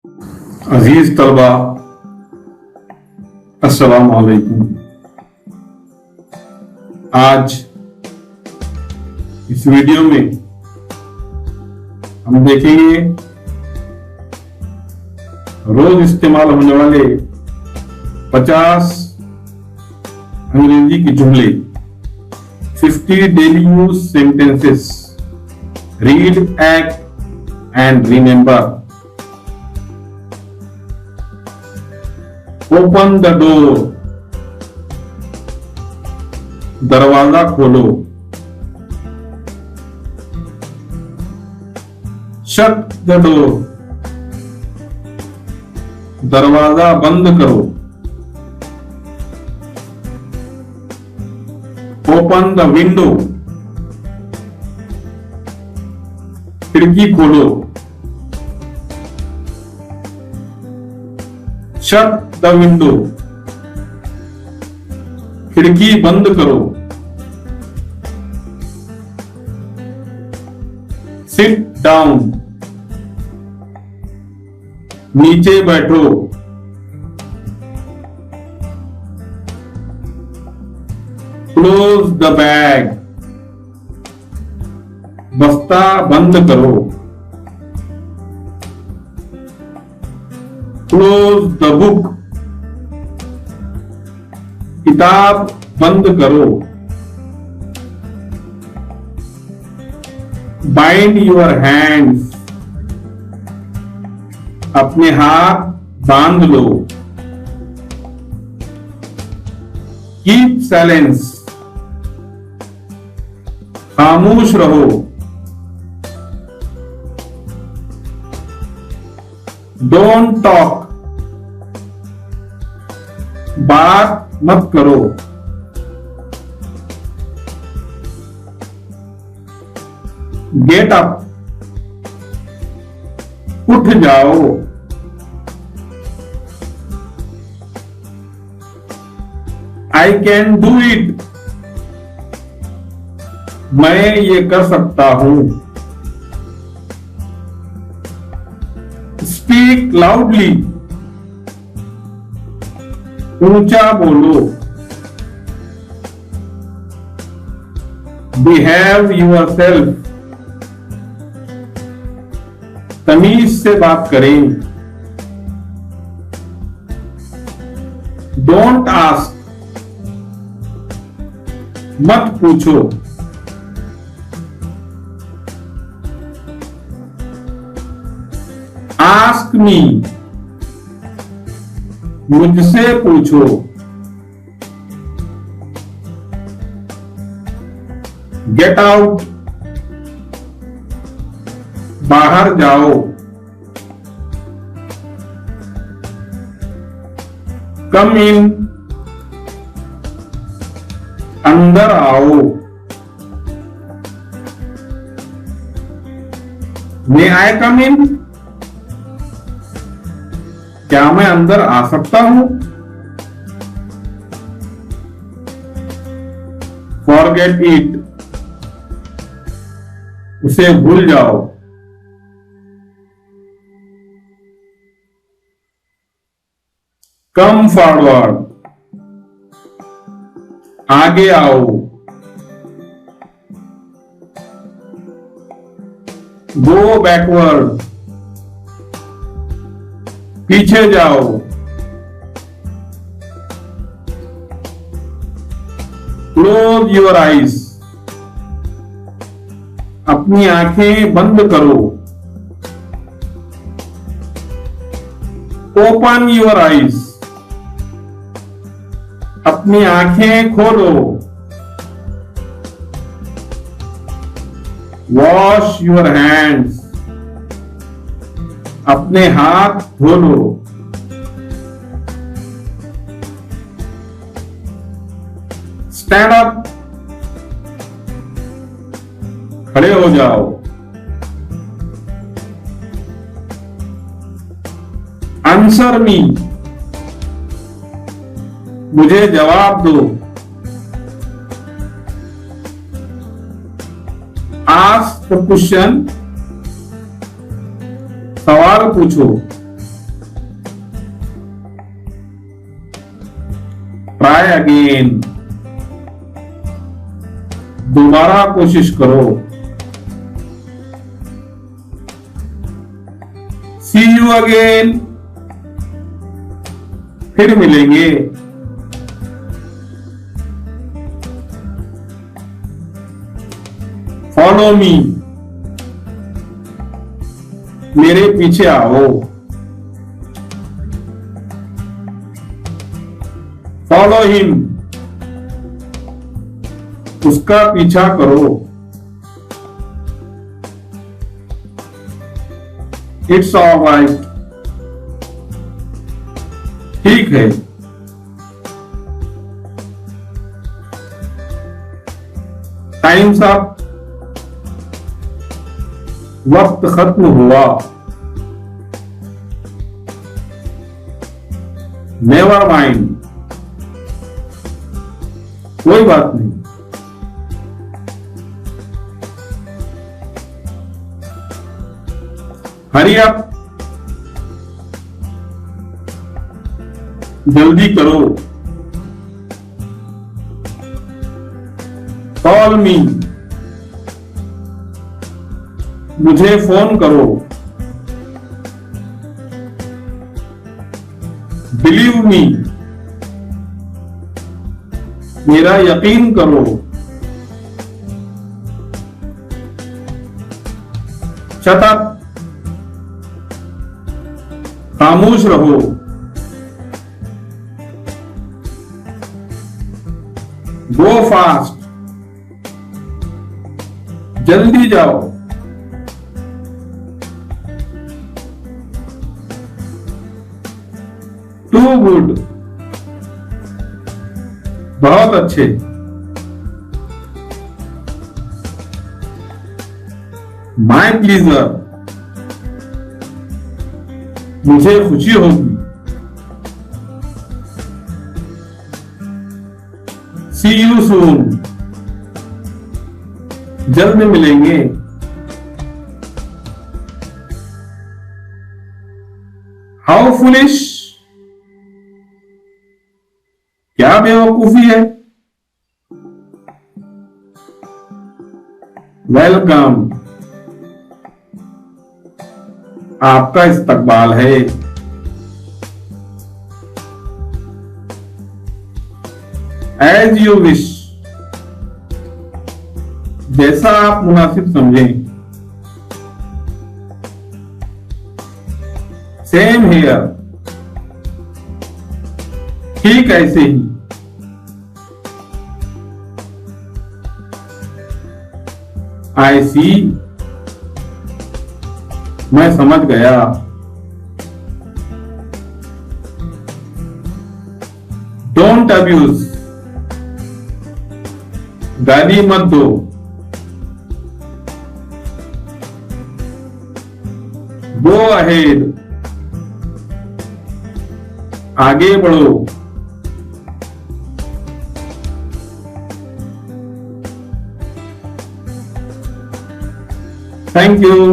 अजीज तलबा, अस्सलाम वालेकुम। आज इस वीडियो में हम देखेंगे रोज इस्तेमाल होने वाले 50 अंग्रेजी के जुमले, 50 daily use sentences. Read, act and remember. Open the door, दरवाजा खोलो। शट द डोर, दरवाजा बंद करो। ओपन द विंडो, खिड़की खोलो। शट द विंडो, खिड़की बंद करो। सिट डाउन, नीचे बैठो। क्लोज द बैग, बस्ता बंद करो। क्लोज द बुक, किताब बंद करो। बाइंड योर हैंड्स, अपने हाथ बांध लो। कीप साइलेंस, खामोश रहो। डोंट टॉक, बात मत करो। गेट अप, उठ जाओ। आई कैन डू इट, मैं ये कर सकता हूं। स्पीक लाउडली, ऊंचा बोलो। बिहेव योरसेल्फ, तमीज से बात करें। डोंट आस्क, मत पूछो। आस्क मी, मुझसे पूछो। गेट आउट, बाहर जाओ। कम इन, अंदर आओ। मे आई कम इन, क्या मैं अंदर आ सकता हूं? फॉरगेट इट, उसे भूल जाओ। कम फॉरवर्ड, आगे आओ। गो बैकवर्ड, पीछे जाओ। क्लोज योर आईज, अपनी आंखें बंद करो। ओपन योर आईज, अपनी आंखें खोलो। वॉश योर हैंड्स, अपने हाथ धो लो। स्टैंड अप, खड़े हो जाओ। आंसर मी, मुझे जवाब दो। आस्क द क्वेश्चन, सवाल पूछो। ट्राई अगेन, दोबारा कोशिश करो। सी यू अगेन, फिर मिलेंगे। फॉलो मी, मेरे पीछे आओ। फॉलो हिम, उसका पीछा करो। इट्स ऑलराइट, ठीक है। टाइम्स अप, वक्त खत्म हुआ। नेवर माइंड, कोई बात नहीं। हरी अप, जल्दी करो। कॉल मी, मुझे फोन करो। बिलीव मी, मेरा यकीन करो। शट अप, खामोश रहो। गो फास्ट, जल्दी जाओ। टू गुड, बहुत अच्छे। माय प्लीजर, मुझे खुशी होगी। सी यू सून, जल्द मिलेंगे। हाउ फुलिश, क्या बेवकूफी है। वेलकम, आपका इस्तकबाल है। एज यू विश, जैसा आप मुनासिब समझें। सेम हियर, ठीक ऐसे ही। आई सी, मैं समझ गया। डोंट अब्यूज, गाली मत दो। गो अहेड, आगे बढ़ो। Thank you.